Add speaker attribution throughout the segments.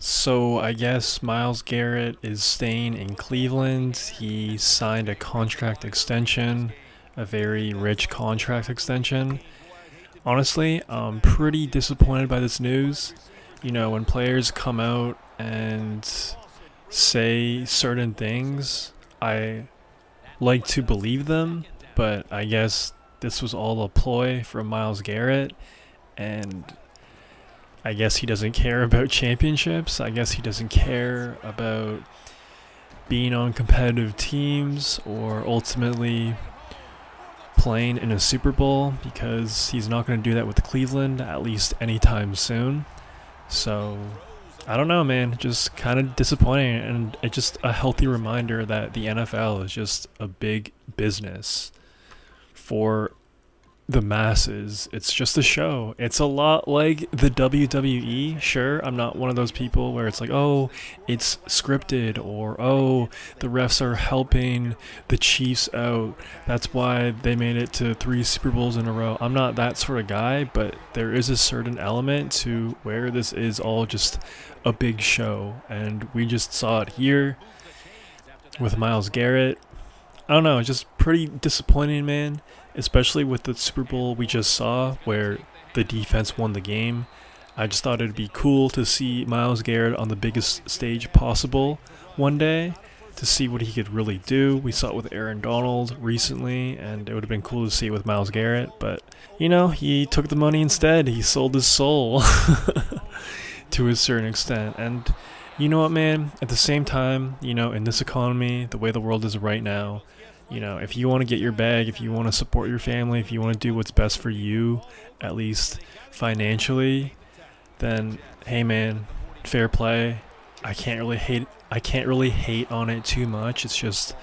Speaker 1: So I guess Myles Garrett is staying in Cleveland. He signed a contract extension, a very rich contract extension. Honestly, I'm pretty disappointed by this news. When players come out and say certain things, I like to believe them, but I guess this was all a ploy from Myles Garrett, and I guess he doesn't care about championships. I guess he doesn't care about being on competitive teams or ultimately playing in a Super Bowl because he's not going to do that with Cleveland, at least anytime soon. So, I don't know, man. Just kind of disappointing, and it's just a healthy reminder that the NFL is just a big business for the masses. It's just a show. It's a lot like the WWE. Sure, I'm not one of those people where it's like, oh, it's scripted, or oh, the refs are helping the Chiefs out. That's why they made it to 3 Super Bowls in a row. I'm not that sort of guy, but there is a certain element to where this is all just a big show, and we just saw it here with Myles Garrett. I don't know, just pretty disappointing, man. Especially with the Super Bowl we just saw, where the defense won the game. I just thought it'd be cool to see Myles Garrett on the biggest stage possible one day, to see what he could really do. We saw it with Aaron Donald recently, and it would have been cool to see it with Myles Garrett. But he took the money instead. He sold his soul to a certain extent. And you know what, man? At the same time, in this economy, the way the world is right now, if you want to get your bag, if you want to support your family, if you want to do what's best for you, at least financially, then hey, man, fair play. I can't really hate on it too much. It's just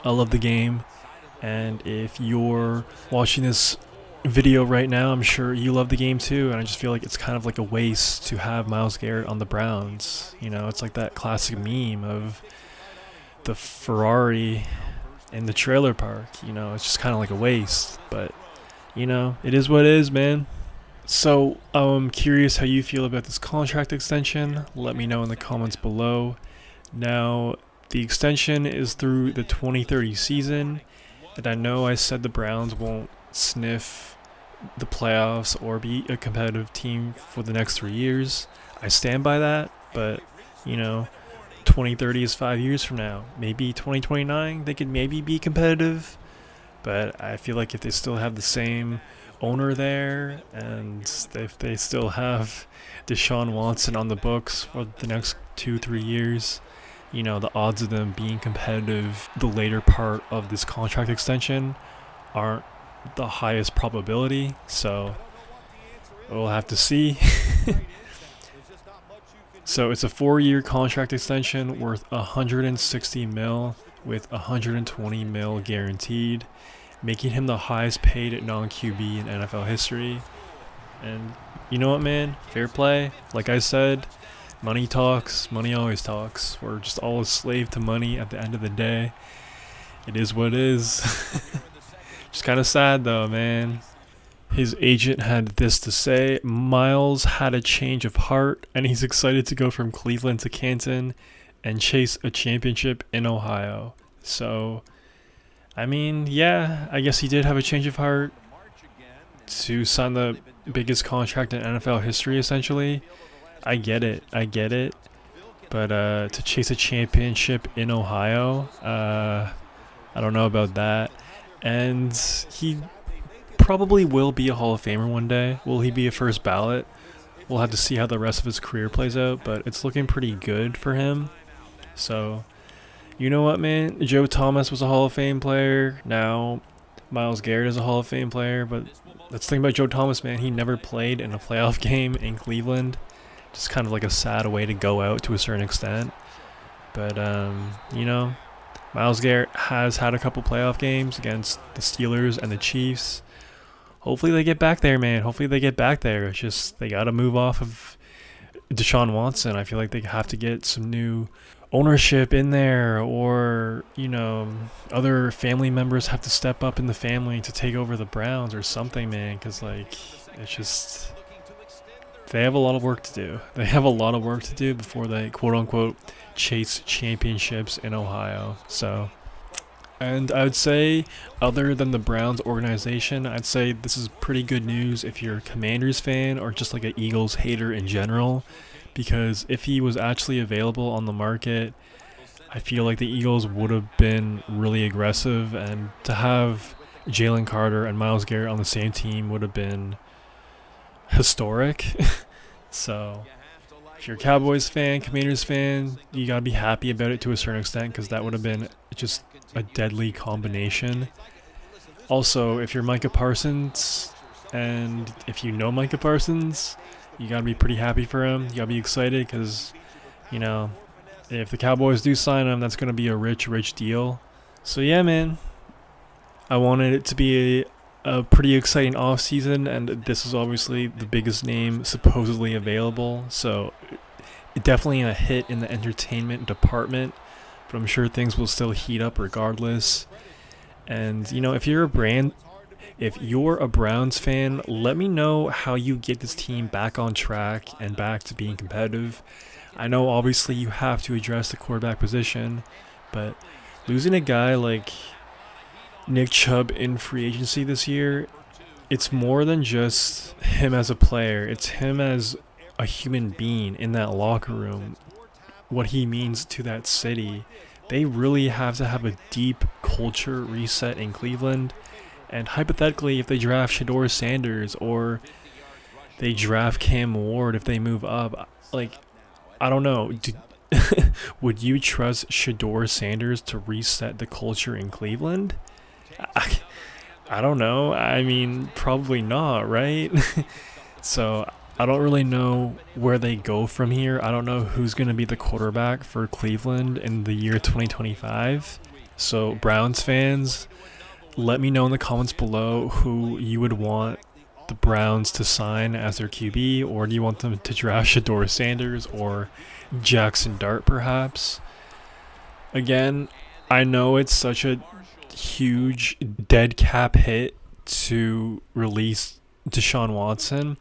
Speaker 1: I love the game, and if you're watching this video right now, I'm sure you love the game too, and I just feel like it's kind of like a waste to have Myles Garrett on the Browns. It's like that classic meme of the Ferrari in the trailer park. It's just kind of like a waste, but it is what it is, man. So I'm curious how you feel about this contract extension. Let me know in the comments below. Now, the extension is through the 2030 season, and I know I said the Browns won't sniff the playoffs or be a competitive team for the next 3 years. I stand by that, but 2030 is 5 years from now. Maybe 2029 they could maybe be competitive, but I feel like if they still have the same owner there, and if they still have Deshaun Watson on the books for the next 2-3 years, the odds of them being competitive the later part of this contract extension aren't the highest probability. So we'll have to see. So it's a 4-year contract extension worth 160 mil with 120 mil guaranteed, making him the highest paid non-QB in NFL history. And you know what, man? Fair play. Like I said, money talks. Money always talks. We're just all a slave to money at the end of the day. It is what it is. Just kind of sad though, man. His agent had this to say: Myles had a change of heart, and he's excited to go from Cleveland to Canton and chase a championship in Ohio. So, I mean, yeah, I guess he did have a change of heart to sign the biggest contract in NFL history, essentially. I get it. But to chase a championship in Ohio, I don't know about that. And he probably will be a Hall of Famer one day. Will he be a first ballot? We'll have to see how the rest of his career plays out, but it's looking pretty good for him. So, you know what, man? Joe Thomas was a Hall of Fame player. Now, Myles Garrett is a Hall of Fame player, but let's think about Joe Thomas, man. He never played in a playoff game in Cleveland. Just kind of like a sad way to go out to a certain extent. But, Myles Garrett has had a couple playoff games against the Steelers and the Chiefs. Hopefully they get back there, man. Hopefully they get back there. It's just they got to move off of Deshaun Watson. I feel like they have to get some new ownership in there, or other family members have to step up in the family to take over the Browns or something, man, because it's just they have a lot of work to do. They have a lot of work to do before they quote unquote chase championships in Ohio. So, and I would say, other than the Browns organization, I'd say this is pretty good news if you're a Commanders fan or just like an Eagles hater in general. Because if he was actually available on the market, I feel like the Eagles would have been really aggressive, and to have Jalen Carter and Myles Garrett on the same team would have been historic. So, if you're a Cowboys fan, Commanders fan, you gotta be happy about it to a certain extent because that would have been just a deadly combination. Also, if you're Micah Parsons, and if you know Micah Parsons, you gotta be pretty happy for him. You gotta be excited because, you know, if the Cowboys do sign him, that's gonna be a rich, rich deal. So yeah, man, I wanted it to be a pretty exciting offseason, and this is obviously the biggest name supposedly available. So definitely a hit in the entertainment department, but I'm sure things will still heat up regardless. And you know, if you're a Browns fan, let me know how you get this team back on track and back to being competitive. I know obviously you have to address the quarterback position, but losing a guy like Nick Chubb in free agency this year, it's more than just him as a player. It's him as a human being in that locker room, what he means to that city. They really have to have a deep culture reset in Cleveland. And hypothetically, if they draft Shador Sanders or they draft Cam Ward if they move up, like, I don't know. Would you trust Shador Sanders to reset the culture in Cleveland? I, I don't know. I mean, probably not, right? So I don't really know where they go from here. I don't know who's going to be the quarterback for Cleveland in the year 2025. So, Browns fans, let me know in the comments below who you would want the Browns to sign as their QB, or do you want them to draft Shador Sanders or Jackson Dart, perhaps? Again, I know it's such a huge dead cap hit to release Deshaun Watson,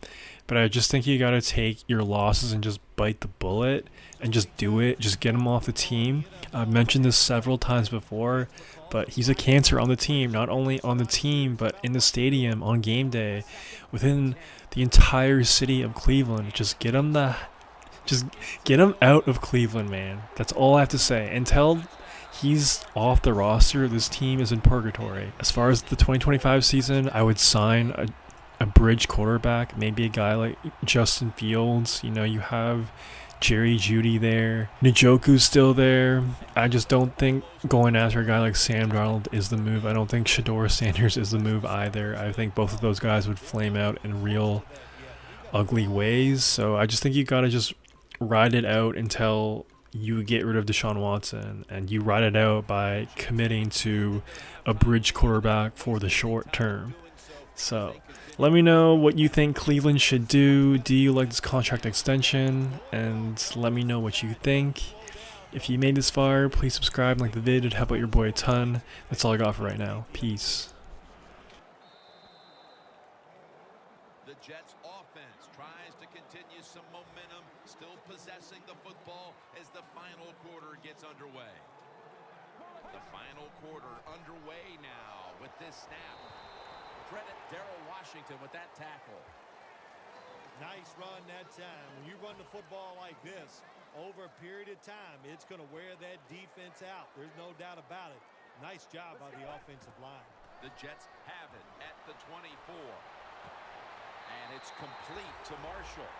Speaker 1: but I just think you got to take your losses and just bite the bullet and just do it. Just get him off the team. I've mentioned this several times before, but he's a cancer on the team, not only on the team, but in the stadium on game day, within the entire city of Cleveland. Just get him out of Cleveland, man. That's all I have to say. Until he's off the roster, this team is in purgatory. As far as the 2025 season, I would sign a bridge quarterback, maybe a guy like Justin Fields. You know, you have Jerry Jeudy there. Njoku's still there. I just don't think going after a guy like Sam Darnold is the move. I don't think Shador Sanders is the move either. I think both of those guys would flame out in real ugly ways. So I just think you gotta just ride it out until you get rid of Deshaun Watson, and you ride it out by committing to a bridge quarterback for the short term. So let me know what you think Cleveland should do. Do you like this contract extension? And let me know what you think. If you made this far, please subscribe and like the vid. It'd help out your boy a ton. That's all I got for right now. Peace.
Speaker 2: The Jets offense tries to continue some momentum, still possessing the football as the final quarter gets underway. The final quarter underway now with this snap. Credit Darrell Washington with that tackle.
Speaker 3: Nice run that time. When you run the football like this, over a period of time, it's going to wear that defense out. There's no doubt about it. Nice job by the offensive line.
Speaker 2: The Jets have it at the 24. And it's complete to Marshall.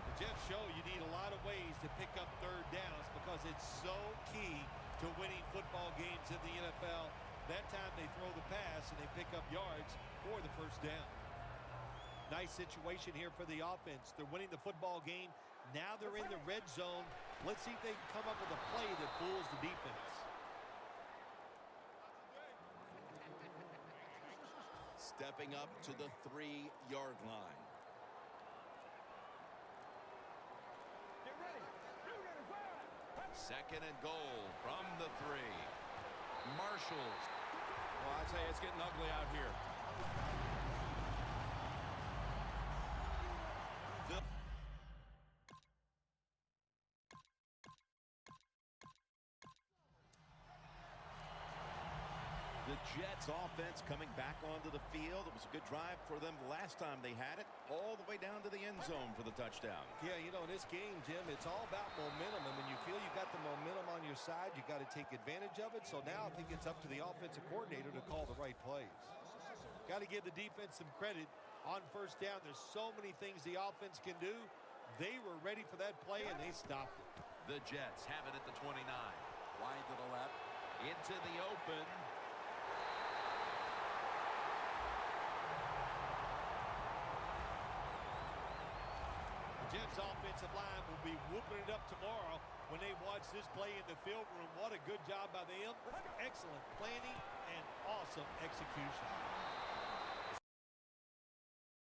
Speaker 3: The Jets show you need a lot of ways to pick up third downs because it's so key to winning football games in the NFL. That time they throw the pass and they pick up yards for the first down. Nice situation here for the offense. They're winning the football game. Now they're in the red zone. Let's see if they can come up with a play that fools the defense.
Speaker 2: Stepping up to the 3-yard line. Second and goal from the 3. Marshall Well, I tell you, it's getting ugly out here. The Jets offense coming back onto the field. It was a good drive for them the last time they had it, all the way down to the end zone for the touchdown.
Speaker 3: Yeah, you know, in this game, Jim, it's all about momentum. And when you feel you got the momentum on your side, you got to take advantage of it. So now I think it's up to the offensive coordinator to call the right plays. Got to give the defense some credit on first down. There's so many things the offense can do. They were ready for that play, and they stopped it.
Speaker 2: The Jets have it at the 29. Wide to the left. Into the open.
Speaker 3: Jets offensive line will be whooping it up tomorrow when they watch this play in the film room. What a good job by them. Excellent planning and awesome execution.